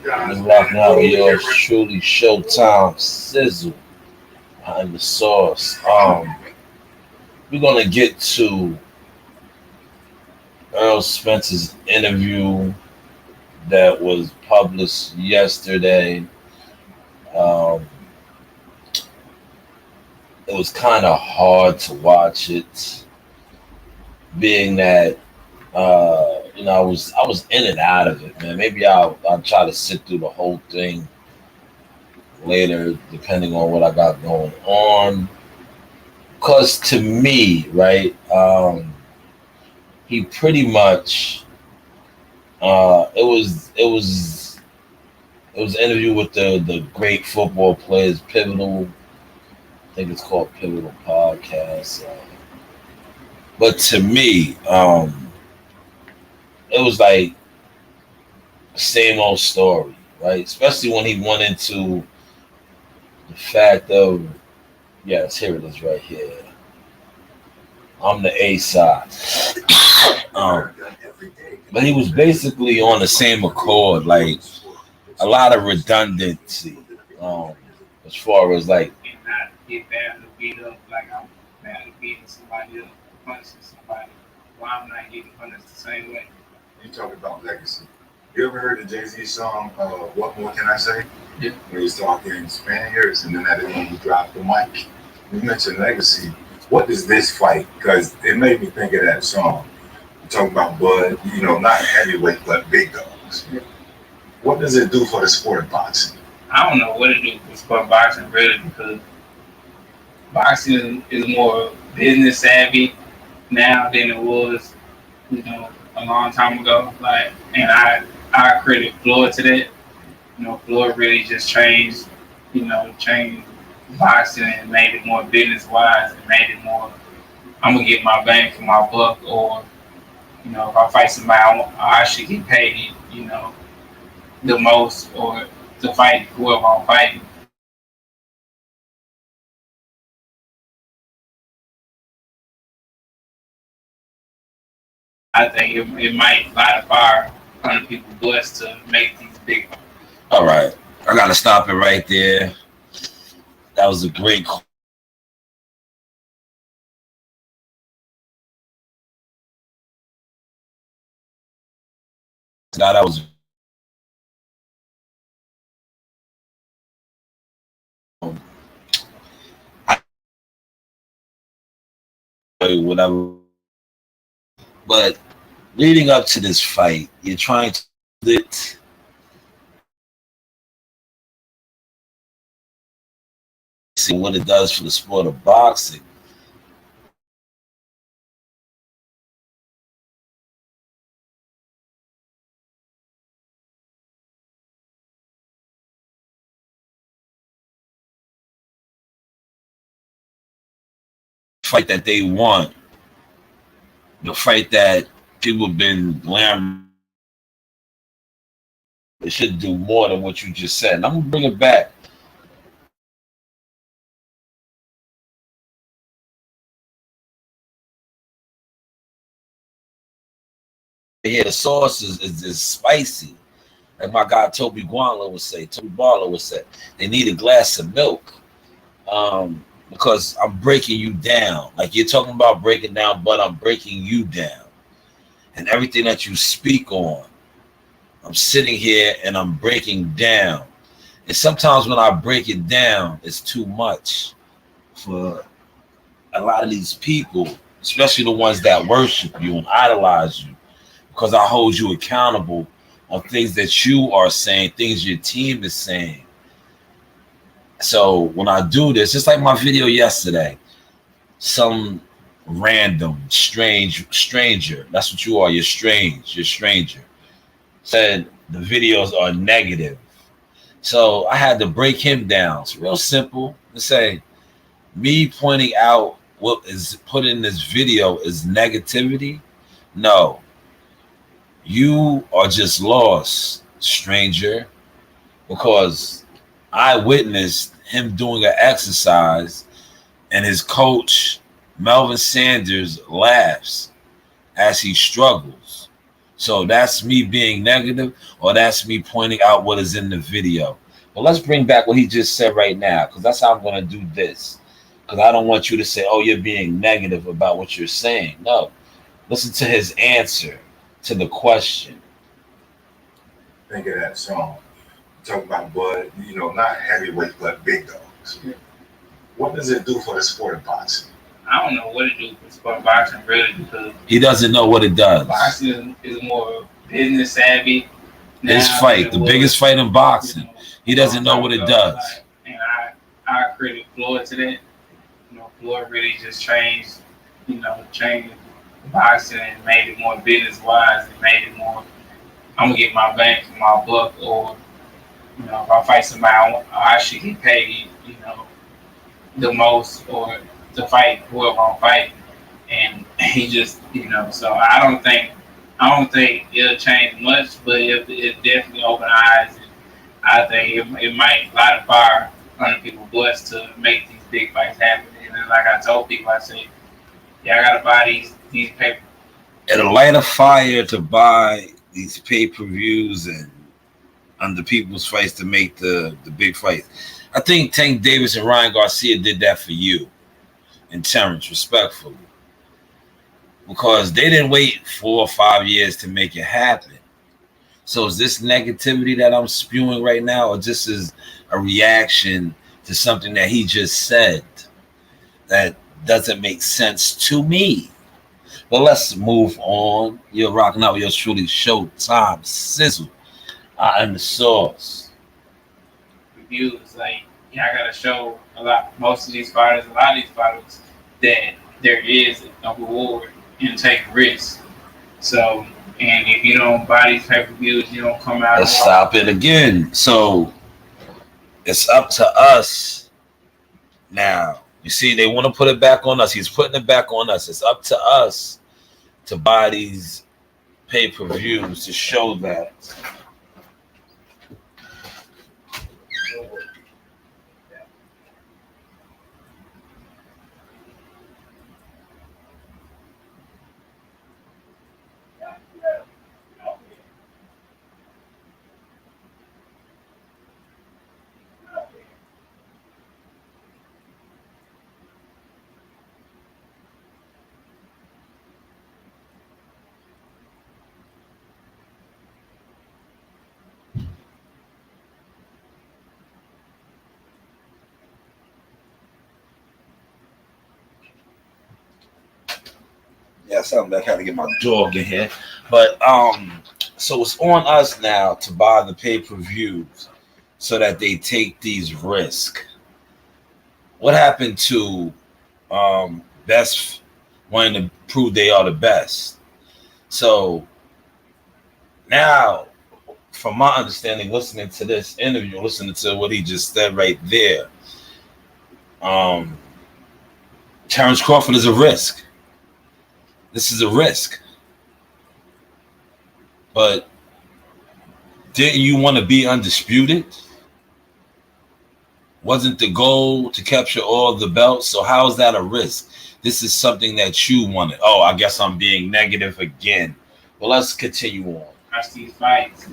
Been rocking out with yours truly, Showtime Sizzle behind the sauce. We're gonna get to Earl Spencer's interview that was published yesterday. Um, it was kind of hard to watch it, being that I was in and out of it, man. Maybe I'll try to sit through the whole thing later, depending on what I got going on. Cause to me, right, he pretty much it was an interview with the great football players, Pivotal. I think it's called Pivotal Podcast. But to me, it was like same old story, right? Especially when he went into the fact of, yes, here it is right here. I'm the A side. Um, but he was basically on the same accord, like a lot of redundancy, um, as far as like, and not get badly beat up like I'm badly beating somebody up, punching somebody. Why I'm not getting punished the same way? You talk about legacy. You ever heard the Jay-Z song, What More Can I Say? Yeah. When he's talking Spaniards and then at the end he dropped the mic. You mentioned legacy. What does this fight? Because it made me think of that song. You talk about Bud, not heavyweight, but big dogs. Yeah. What does it do for the sport of boxing? I don't know what to do for boxing really because boxing is more business savvy now than it was, a long time ago. Like, and I credit Floyd to that. Floyd really just changed boxing and made it more business wise and made it more. I'm gonna get my bang for my buck, or if I fight somebody, I should get paid, the most, or to fight whoever I'm fighting. I think it might light a fire under people's butts to make these big. all right, I gotta stop it right there. That was a great call. That was whatever. But leading up to this fight, you're trying to see what it does for the sport of boxing. Fight that they want, the fight that people have been glamoring. It should do more than what you just said. And I'm gonna bring it back. Yeah, the sauce is spicy. Like my guy Toby Guanla would say, Toby Barlow would say, they need a glass of milk. Because I'm breaking you down. Like you're talking about breaking down, but I'm breaking you down. And everything that you speak on, I'm sitting here and I'm breaking down. And sometimes when I break it down, it's too much for a lot of these people, especially the ones that worship you and idolize you, because I hold you accountable on things that you are saying, things your team is saying. So when I do this, just like my video yesterday, some random, stranger, that's what you are, you're strange, you're a stranger, said the videos are negative. So I had to break him down. It's real simple to say, me pointing out what is put in this video is negativity. No, you are just lost, stranger, because I witnessed him doing an exercise and his coach, Melvin Sanders, laughs as he struggles. So that's me being negative, or that's me pointing out what is in the video. But let's bring back what he just said right now, because that's how I'm going to do this. Because I don't want you to say, oh, you're being negative about what you're saying. No. Listen to his answer to the question. Think of that song. Talk about Bud, not heavyweight, but big dogs. What does it do for the sport of boxing? I don't know what it do for sport of boxing, really, because he doesn't know what it does. Boxing is more business savvy. His fight, the biggest fight in boxing, he doesn't know what it does. And I credit Floyd to that. Floyd really just changed boxing and made it more business wise and made it more. I'm gonna get my bang for my buck, or if I fight somebody, I should get paid, the most, or to fight whoever I'm fighting. And he just, so I don't think it'll change much, but it definitely open eyes, and I think it might light a fire under people's butts to make these big fights happen. And then, like I told people, I said, yeah, I gotta buy these papers. It'll light a fire to buy these pay-per-views and under people's fights to make the big fights. I think Tank Davis and Ryan Garcia did that for you and Terrence, respectfully, because they didn't wait 4 or 5 years to make it happen. So is this negativity that I'm spewing right now, or just is a reaction to something that he just said that doesn't make sense to me? But let's move on. You're rocking out with yours truly, Showtime Sizzle. And the sauce. Reviews, I gotta show a lot of these fighters that there is a reward in taking risks. So, and if you don't buy these pay-per-views, you don't come out. Let's stop it again. So it's up to us now. You see, they want to put it back on us. He's putting it back on us. It's up to us to buy these pay-per-views to show that. Yeah, something I had to get my dog in here. But so it's on us now to buy the pay-per-views so that they take these risks. What happened to best wanting to prove they are the best? So now, from my understanding, listening to this interview, listening to what he just said right there, Terrence Crawford is a risk. This is a risk. But didn't you want to be undisputed? Wasn't the goal to capture all the belts? So how is that a risk? This is something that you wanted. Oh, I guess I'm being negative again. Well, let's continue on. Watch these fights,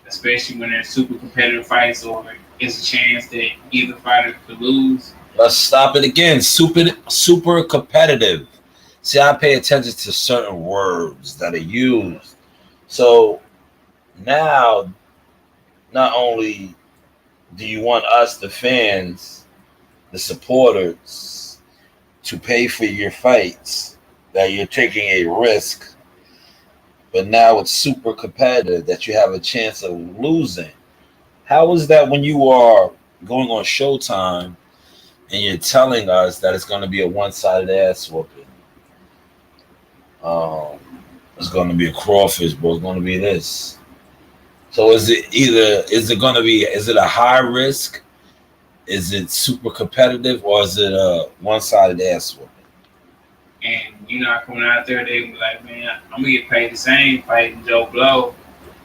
especially when they're super competitive fights, or it's a chance that either fighter could lose. Let's stop it again. Super competitive. See, I pay attention to certain words that are used. So now, not only do you want us, the fans, the supporters, to pay for your fights, that you're taking a risk, but now it's super competitive that you have a chance of losing. How is that when you are going on Showtime and you're telling us that it's going to be a one-sided ass whooping? It's going to be a crawfish, but it's going to be this. So is it a high risk? Is it super competitive, or is it a one-sided ass whooping? And you're not coming out there, they be like, man, I'm going to get paid the same fighting Joe Blow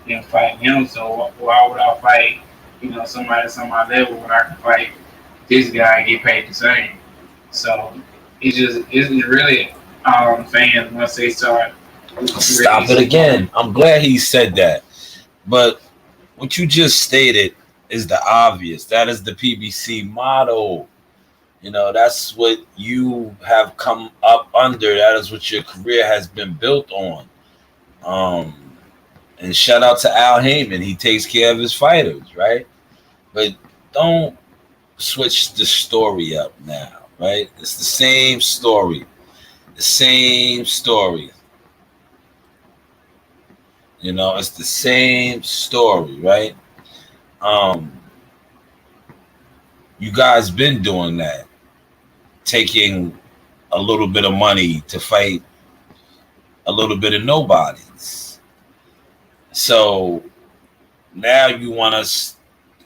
than fighting him. So why would I fight, somebody that's on my level when I can fight this guy and get paid the same? So it's really fans, once they start Stop it again. I'm glad he said that. But what you just stated is the obvious. That is the PBC motto. You know, that's what you have come up under. That is what your career has been built on. And shout out to Al Heyman. He takes care of his fighters, right? But don't switch the story up now, right? It's the same story. The same story. You know, it's the same story, right? You guys been doing that, taking a little bit of money to fight a little bit of nobodies. So now you want us,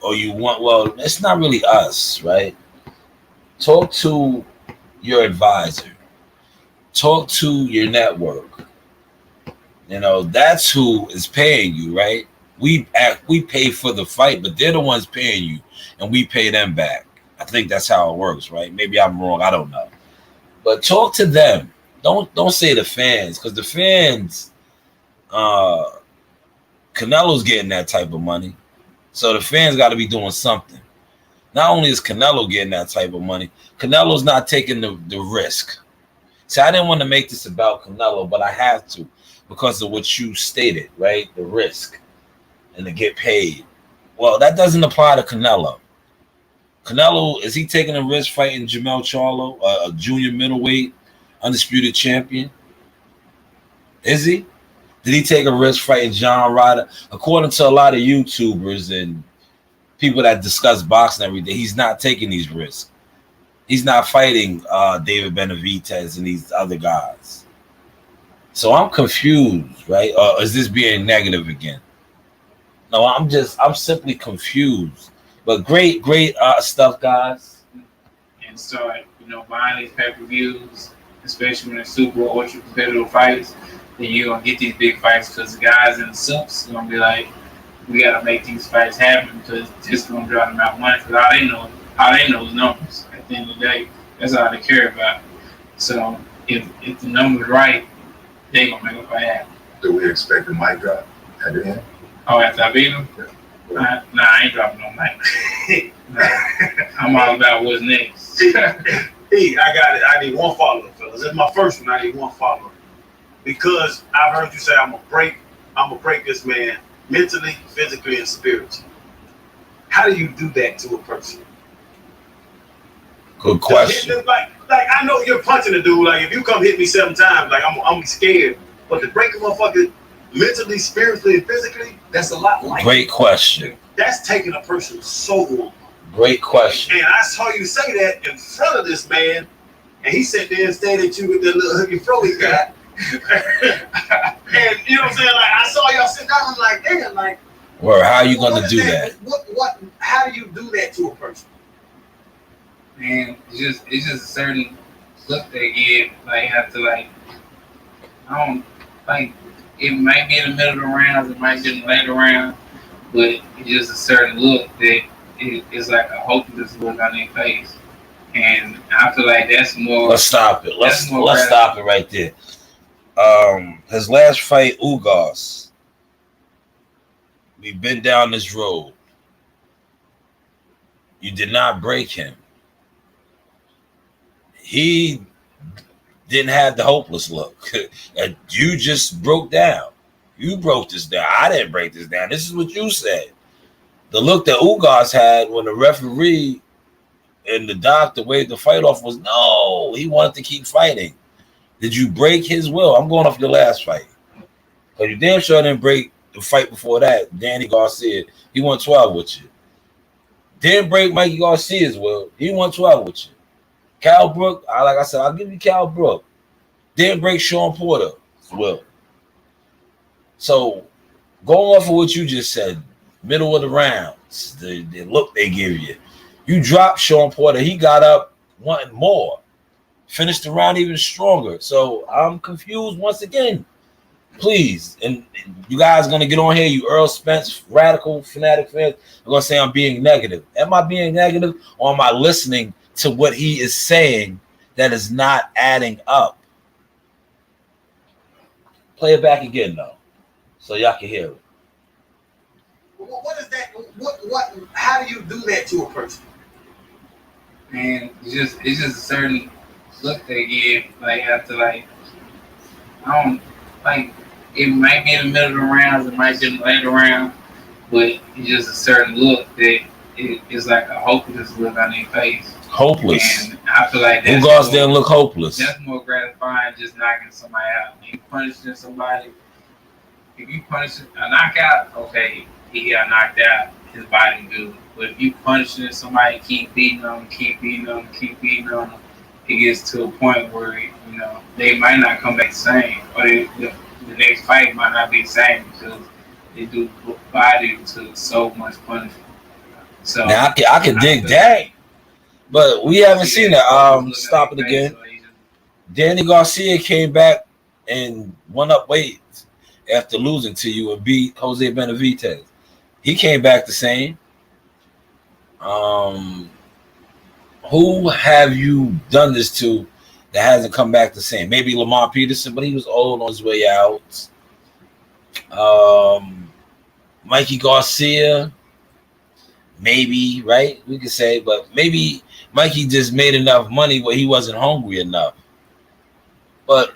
or you want, well, it's not really us, right? Talk to your advisor. Talk to your network. You know, that's who is paying you, right? We pay for the fight, but they're the ones paying you, and we pay them back. I think that's how it works, right? Maybe I'm wrong. I don't know. But talk to them. Don't say the fans, because the fans, Canelo's getting that type of money. So the fans got to be doing something. Not only is Canelo getting that type of money, Canelo's not taking the risk. See, I didn't want to make this about Canelo, but I have to because of what you stated, right? The risk and to get paid. Well, that doesn't apply to Canelo. Canelo, is he taking a risk fighting Jermell Charlo, a junior middleweight, undisputed champion? Is he? Did he take a risk fighting John Ryder? According to a lot of YouTubers and people that discuss boxing every day, he's not taking these risks. He's not fighting David Benavidez and these other guys. So I'm confused, right? Or is this being negative again? No, I'm simply confused. But great stuff, guys. And start, buying these pay-per-views, especially when it's super ultra competitive fights. Then you're gonna get these big fights because the guys in the suits are gonna be like, we gotta make these fights happen because it's gonna drive them out money. Because all they know is numbers. At the end of the day, that's all they care about. So if the numbers right, they gonna make a fight happen. Do we expect a mic drop at the end? Oh, after I beat him? Yeah. Nah, I ain't dropping no mic. Nah, I'm all about what's next. Hey, I got it. I need one follower, fellas. That's my first one. I need one follower. Because I've heard you say I'm gonna break this man mentally, physically, and spiritually. How do you do that to a person? Good question. Like I know you're punching a dude. Like if you come hit me 7 times, like I'm scared. But to break a motherfucker mentally, spiritually, and physically, that's a lot. Like great question. That's taking a person's soul. Great question. And I saw you say that in front of this man, and he sat there and stared at you with that little hooky fro he got. And you know what I'm saying? Like I saw y'all sit down. I'm like, damn, like. Well, how are you gonna do that? What? How do you do that to a person? Man, it's just a certain look they give. Like have to I don't like. It might be in the middle of the rounds, it might be in the later round, but it's just a certain look that it's like a hopeless look on their face, and I feel like that's more. Let's stop it. Let's stop it right there. His last fight, Ugas. We've been down this road. You did not break him. He didn't have the hopeless look. You just broke down. You broke this down. I didn't break this down. This is what you said. The look that Ugas had when the referee and the doctor waved the fight off was no. He wanted to keep fighting. Did you break his will? I'm going off your last fight. Because you damn sure didn't break the fight before that. Danny Garcia, he won 12 with you. Didn't break Mikey Garcia's will. He won 12 with you. Cal Brook, like I said, I'll give you Cal Brook. Didn't break Sean Porter's will. So, going off of what you just said, middle of the rounds, the look they give you. You dropped Sean Porter. He got up wanting more. Finished the round even stronger. So, I'm confused once again. Please. And you guys going to get on here, you Earl Spence, radical, fanatic fans, are going to say I'm being negative. Am I being negative, or am I listening to what he is saying that is not adding up? Play it back again though, so y'all can hear it. What is that? What? How do you do that to a person? And it's just a certain look they give. Like after like I don't like it might be in the middle of the rounds, it might be in the later round, but it's just a certain look that it's like a hopeless look on their face. Hopeless. And I feel like Who goes there and look hopeless? that's more gratifying just knocking somebody out. If you punishing somebody, if you punish a knockout, okay, he got knocked out, his body good. But if you punishing somebody, keep beating them, keep beating them, keep beating them, it gets to a point where, you know, they might not come back the same. Or the next fight might not be the same because they do body to so much punishment. So Now I can dig that, but we haven't seen that. Stop it again. Danny Garcia came back and went up weight after losing to you and beat Jose Benavidez. He came back the same. Who have you done this to that hasn't come back the same? Maybe Lamar Peterson, but he was old on his way out. Mikey Garcia, maybe, right? We could say, but maybe Mikey just made enough money where he wasn't hungry enough. But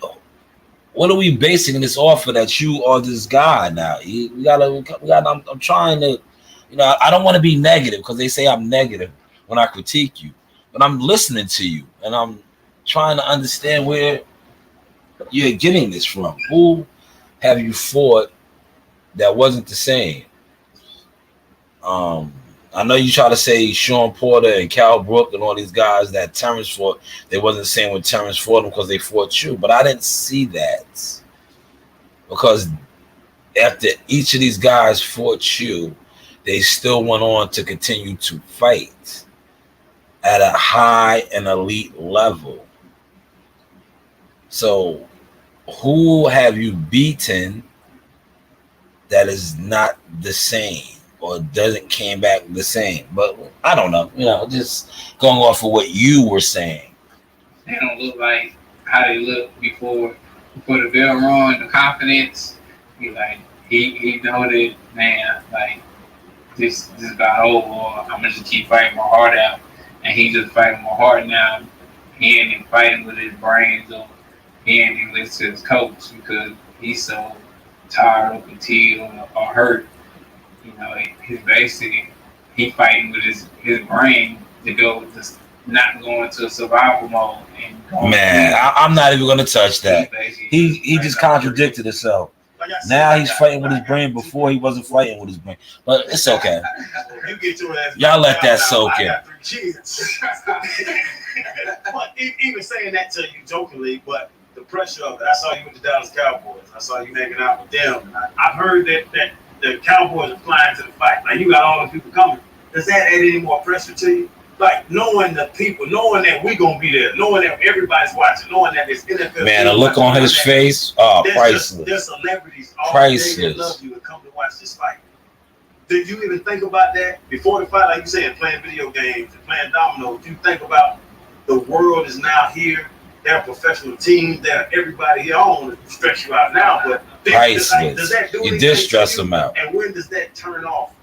what are we basing this off of that you are this guy now? I'm trying to, you know, I don't want to be negative because they say I'm negative when I critique you, but I'm listening to you and I'm trying to understand where you're getting this from. Who have you fought that wasn't the same? I know you try to say Sean Porter and Cal Brook and all these guys that Terrence fought. They wasn't the same when Terrence fought them because they fought you, but I didn't see that because after each of these guys fought you, they still went on to continue to fight at a high and elite level. So who have you beaten that is not the same or doesn't came back the same? But I don't know, you know, just going off of what you were saying. They don't look like how they looked before the bell rung, the confidence. He know that, man, like this got over, or I'm gonna just keep fighting my heart out. And he just fighting my heart now. He ain't even fighting with his brains, or he ain't even listen to his coach because he's so tired or fatigued or hurt. You know, he's basically he fighting with his brain to go just not go into a survival mode and man, I'm not even gonna touch that. He just contradicted himself. Now he's fighting with his brain before he wasn't fighting with his brain. But it's okay. You get your ass. Y'all let that soak in. I got 3 kids. But even saying that to you jokingly, but the pressure of it. I saw you with the Dallas Cowboys. I saw you hanging out with them. I've heard that the Cowboys are flying to the fight. Like you got all the people coming. Does that add any more pressure to you? Like knowing the people, knowing that we're gonna be there, knowing that everybody's watching, knowing that this NFL. Man, a look on his face, priceless. There's celebrities all day that love you and come to watch this fight. Did you even think about that before the fight? Like you said, playing video games and playing dominoes. You think about the world is now here. There are professional teams. There are everybody here. I don't want to stress you out now, but priceless. Does that do you did stress them out. And when does that turn off?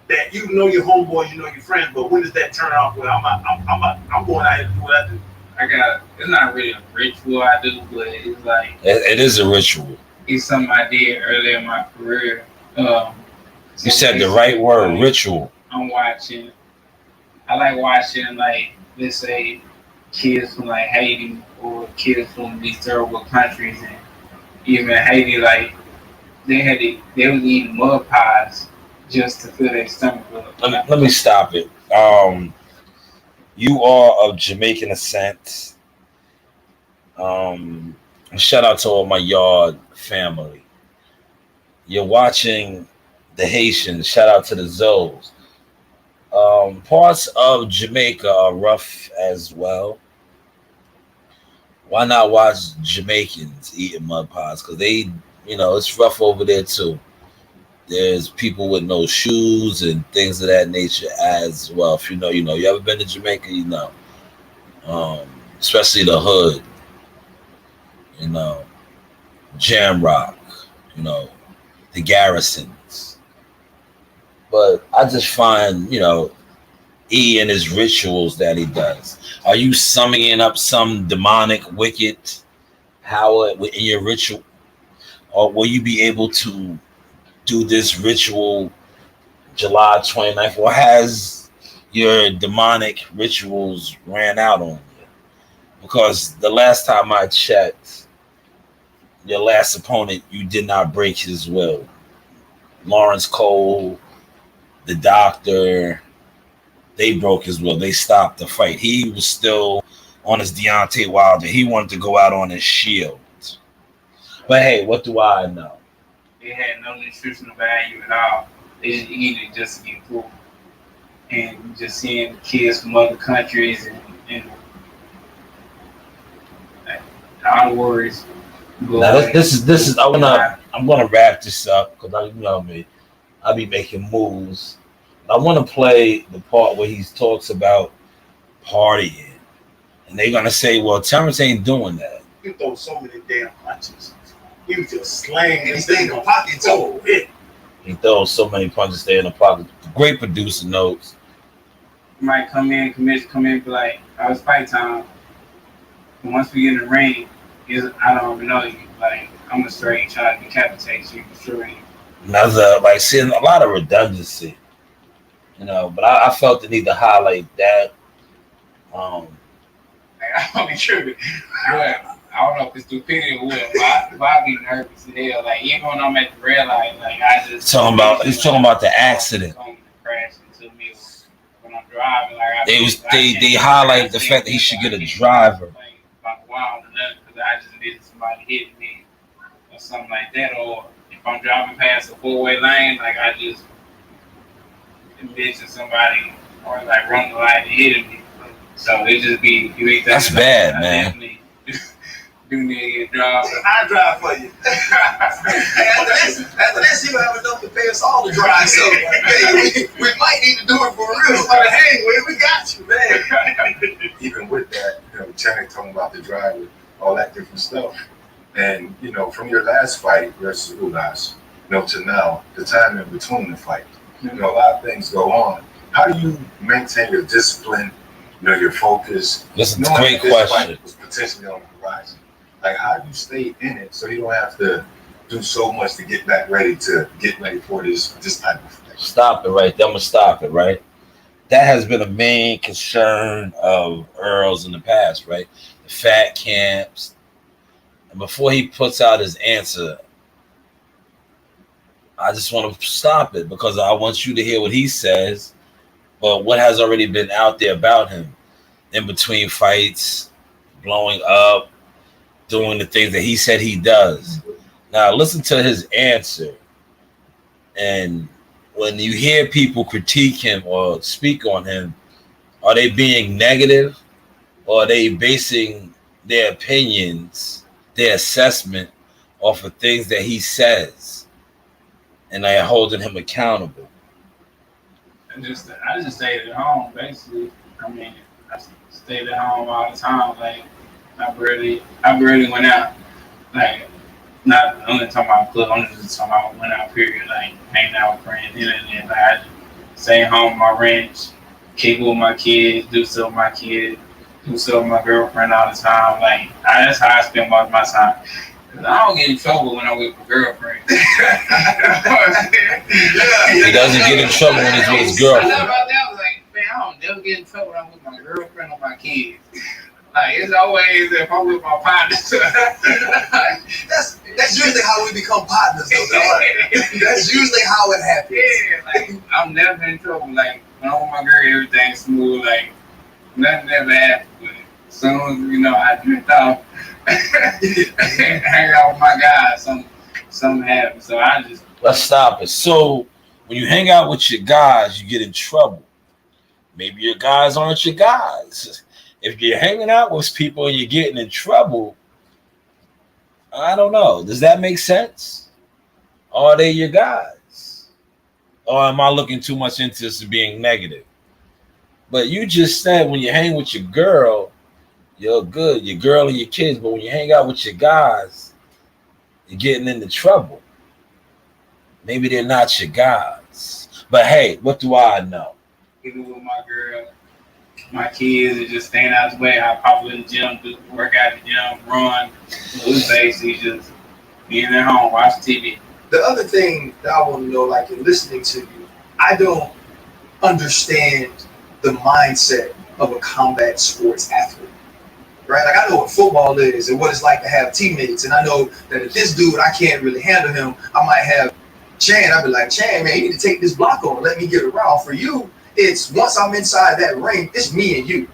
That you know your homeboy, you know your friends, but when does that turn off? Well, I'm going out here to do what I do. It's not really a ritual I do, but it's like it is a ritual. It's something I did earlier in my career. You said the right word, ritual. I like watching, like, let's say kids from like Haiti or kids from these third world countries, and even Haiti, like they was eating mud pies just to fill their stomach up. Let me stop it. You are of Jamaican descent. Shout out to all my yard family. You're watching the Haitians. Shout out to the Zoes. Parts of Jamaica are rough as well. Why not watch Jamaicans eating mud pies? Because they, it's rough over there too. There's people with no shoes and things of that nature as well. If you know, you ever been to Jamaica, you know. Especially the hood, Jam Rock. you know, the Garrisons. But I just find, E and his rituals that he does. Are you summoning up some demonic, wicked power in your ritual? Or will you be able to do this ritual July 29th? Or has your demonic rituals ran out on you? Because the last time I checked, your last opponent, you did not break his will. Lawrence Cole, the Doctor, they broke his will. They stopped the fight. He was still on his Deontay Wilder. He wanted to go out on his shield. But hey, what do I know? They had no nutritional value at all. They just eat it just to get full. And just seeing kids from other countries and all the worries. Now this is I'm gonna wrap this up because I be making moves. I want to play the part where he talks about partying, and they're gonna say, "Well, Terrence ain't doing that." He throw so many damn punches. He was just slaying anything in the pocket too. He throws so many punches there in the pocket. Great producer notes. You might come in, be like, "I was fight time." And once we get in the ring, I don't even know you. Like, I'm gonna straight try to decapitate you, destroy you. Another seeing a lot of redundancy. But I felt the need to highlight that. I don't be tripping. But I don't know if it's stupidity or what. But I be nervous as hell. Like, even when I'm at the red light, like, I just... He's talking about the accident. Crash into me when I'm driving. Like, they highlight the fact that he should get a driver. Like, wow, because I just needed somebody hit me or something like that. Or if I'm driving past a four-way lane, like, I just... mention somebody or like run the light and hit me. So it just be that's bad, man. Do need to get drive. I drive for you. after this, you have enough to pay us all to drive. So hey, we might need to do it for real. Like, hey, we got you, man. Even with that, Channing talking about the driver, all that different stuff, and from your last fight versus Ugas, to now, the time in between the fight. A lot of things go on. How do you maintain your discipline, your focus? Listen, great question. Was potentially on the horizon. Like, how do you stay in it so you don't have to do so much to get ready for this type of thing? Stop it right there. I'm gonna stop it right. That has been a main concern of Earl's in the past, right? The fat camps. And before he puts out his answer, I just want to stop it because I want you to hear what he says, but what has already been out there about him in between fights, blowing up, doing the things that he said he does. Now, listen to his answer. And when you hear people critique him or speak on him, are they being negative or are they basing their opinions, their assessment off of things that he says? And they are holding him accountable. I just stayed at home, basically. I mean, I stayed at home all the time. Like, I barely went out. Like, not only talking about club, I'm just talking about went out, period. Like, hanging out with friends, and like, I just stay home on my ranch, kick with my kids, do stuff with my kids, do stuff with my girlfriend all the time. Like, that's how I spend most of my time. I don't get in trouble when I'm with my girlfriend. He doesn't get in trouble when he's with his girlfriend. I was like, man, I don't never get in trouble when I'm with my girlfriend or my kids. Like, it's always if I'm with my partners. that's usually how we become partners, though. That's usually how it happens. Yeah, like, I'm never in trouble. Like, when I'm with my girl, everything's smooth. Like, nothing ever happens. But as soon as, I drift off, hang out with my guys, something happens. So I just... Let's stop it. So when you hang out with your guys, you get in trouble. Maybe your guys aren't your guys. If you're hanging out with people and you're getting in trouble, I don't know. Does that make sense? Are they your guys? Or am I looking too much into this being negative? But you just said when you hang with your girl, you're good, your girl and your kids. But when you hang out with your guys, you're getting into trouble. maybe they're not your guys. But hey, what do I know? Even with my girl, my kids are just staying out the way. I pop in the gym, do work out in the gym, run. It's basically just being at home, watch TV. The other thing that I want to know, like in listening to you, I don't understand the mindset of a combat sports athlete, right? Like I know what football is and what it's like to have teammates, and I know that if this dude, I can't really handle him, I might have Chan, I'd be like, Chan, man, you need to take this block on, let me get around. For you, it's once I'm inside that ring, it's me and you.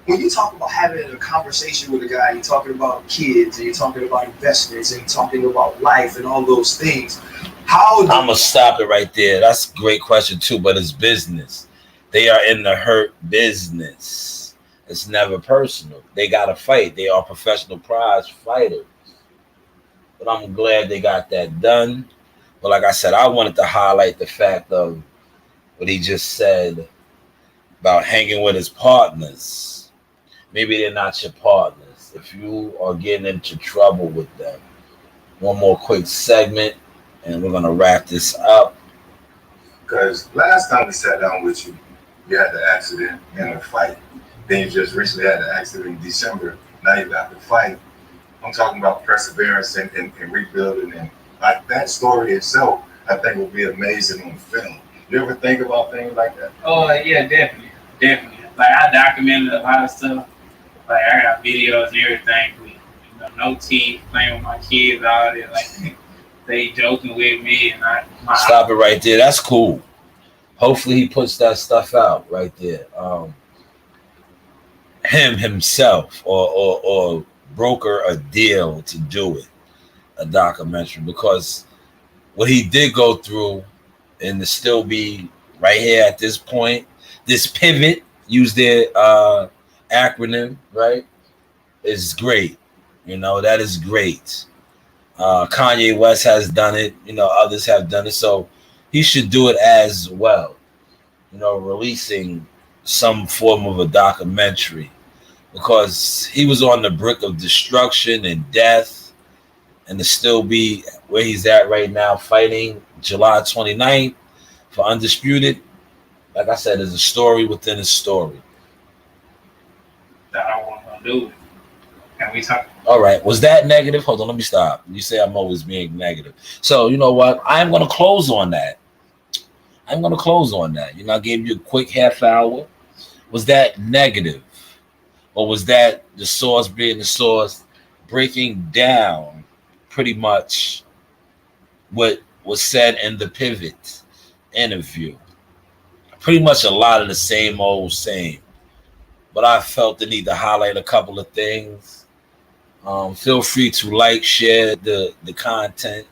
When you talk about having a conversation with a guy, you're talking about kids, and you're talking about investments, and you're talking about life and all those things. I'm gonna stop it right there. That's a great question too, but it's business. They are in the hurt business. It's never personal. They gotta fight. They are professional prize fighters. But I'm glad they got that done. But like I said, I wanted to highlight the fact of what he just said about hanging with his partners. Maybe they're not your partners. If you are getting into trouble with them. One more quick segment, and we're gonna wrap this up. Because last time we sat down with you, you had the accident and a fight. Then you just recently had the accident in December. Now you got the fight. I'm talking about perseverance and rebuilding, and like that story itself, I think will be amazing on film. You ever think about things like that? Oh yeah, definitely. Like I documented a lot of stuff. Like I got videos and everything. No teeth, playing with my kids, all that. Like they joking with me, and Stop it right there. That's cool. Hopefully he puts that stuff out right there. Him himself or broker a deal to do it, a documentary, because what he did go through and to still be right here at this point, this pivot, use their acronym, right, is great. You know, that is great. Kanye West has done it. You know, others have done it. So he should do it as well. You know, releasing some form of a documentary, because he was on the brink of destruction and death, and to still be where he's at right now, fighting July 29th for Undisputed. Like I said, there's a story within a story. That I want to do. And we talk. All right. Was that negative? Hold on. Let me stop. You say I'm always being negative. So, you know what? I'm going to close on that. You know, I gave you a quick half hour. Was that negative? Or was that the source being the source, breaking down pretty much what was said in the Pivot interview? Pretty much a lot of the same old same. But I felt the need to highlight a couple of things. Feel free to like, share the content.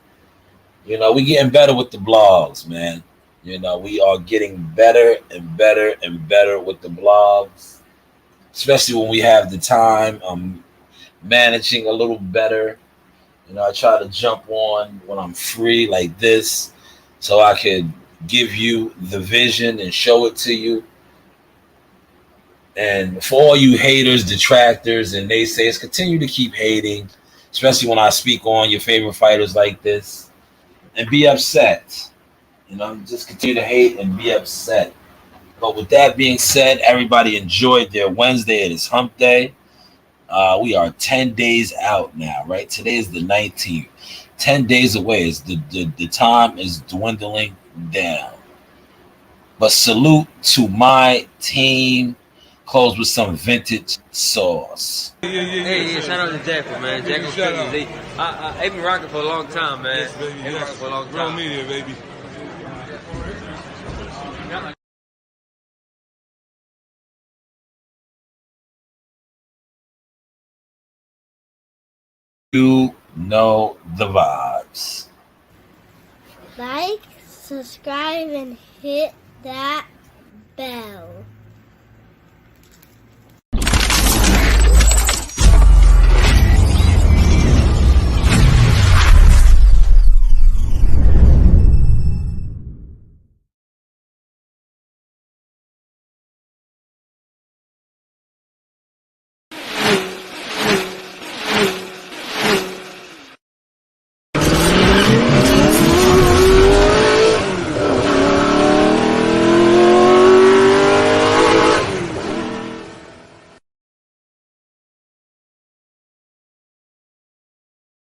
You know, we're getting better with the blogs, man. You know, we are getting better and better and better with the blogs, especially when we have the time. I'm managing a little better. You know, I try to jump on when I'm free like this so I could give you the vision and show it to you. And for all you haters, detractors, and naysayers, continue to keep hating, especially when I speak on your favorite fighters like this, and be upset. You know, just continue to hate and be upset. But with that being said, everybody enjoyed their Wednesday. It is hump day. We are 10 days out now, right? Today is the 19th. 10 days away. The time is dwindling down. But salute to my team. Close with some vintage sauce. Hey, shout out to Jackal, man. Jackal Cookies. They've been rocking for a long time, man. Yes, baby. They've been rocking for a long time. Real media, baby. You know the vibes. Like, subscribe, and hit that bell.